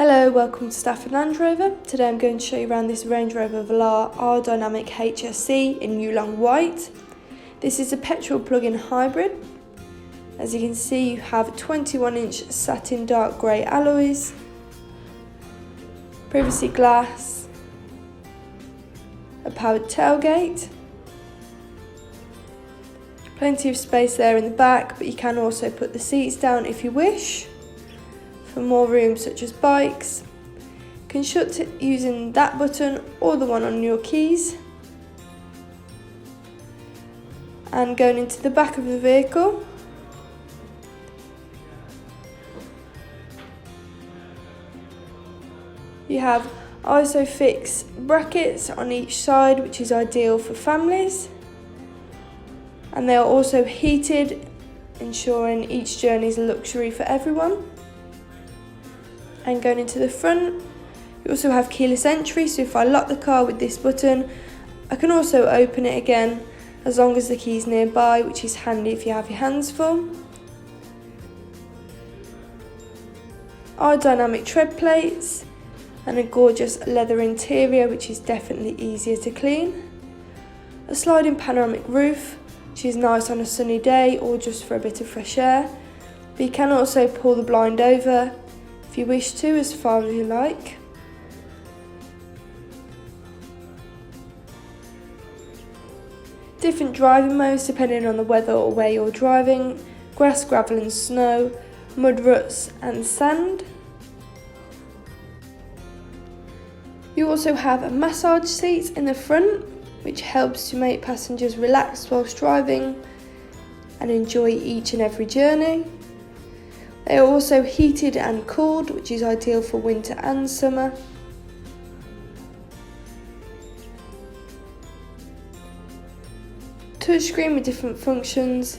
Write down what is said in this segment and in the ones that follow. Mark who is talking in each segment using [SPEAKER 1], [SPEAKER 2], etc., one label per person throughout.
[SPEAKER 1] Hello, welcome to Stafford Land Rover. Today I'm going to show you around this Range Rover Velar DynamicHSE in Yulong White. This is a petrol plug-in hybrid. As you can see, you have 21-inch satin dark grey alloys, privacy glass, a powered tailgate, plenty of space there in the back, but you can also put the seats down if you wish for more room, such as bikes. You can shut it using that button or the one on your keys. And going into the back of the vehicle, you have ISOFIX brackets on each side, which is ideal for families, and they are also heated, ensuring each journey is a luxury for everyone. And going into the front, you also have keyless entry, so if I lock the car with this button, I can also open it again as long as the key's nearby, which is handy if you have your hands full. Our dynamic tread plates and a gorgeous leather interior, which is definitely easier to clean. A sliding panoramic roof, which is nice on a sunny day or just for a bit of fresh air. But you can also pull the blind over if you wish to, as far as you like. Different driving modes depending on the weather or where you're driving: grass, gravel and snow, mud ruts and sand. You also have massage seats in the front, which helps to make passengers relax whilst driving and enjoy each and every journey. They are also heated and cooled, which is ideal for winter and summer. Touchscreen with different functions,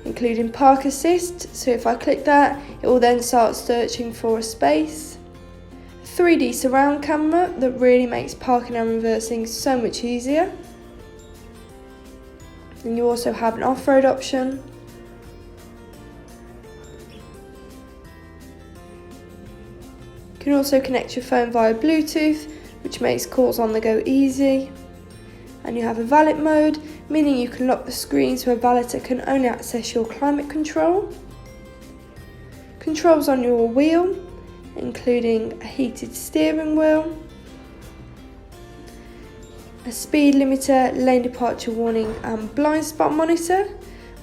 [SPEAKER 1] including park assist, so if I click that, it will then start searching for a space. 3D surround camera that really makes parking and reversing so much easier. And you also have an off-road option. You can also connect your phone via Bluetooth, which makes calls on the go easy. And you have a valet mode, meaning you can lock the screen so a valeter can only access your climate control. Controls on your wheel, including a heated steering wheel, a speed limiter, lane departure warning and blind spot monitor,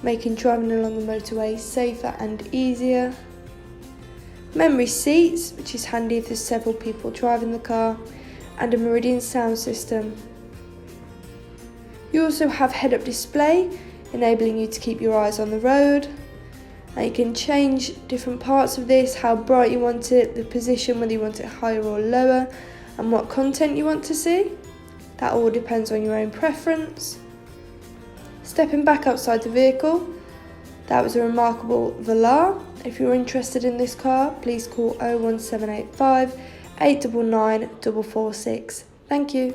[SPEAKER 1] making driving along the motorway safer and easier. Memory seats, which is handy if there's several people driving the car, and a Meridian sound system. You also have head-up display, enabling you to keep your eyes on the road. And you can change different parts of this, how bright you want it, the position, whether you want it higher or lower, and what content you want to see. That all depends on your own preference. Stepping back outside the vehicle, that was a remarkable Velar. If you're interested in this car, please call 01785 899 446. Thank you.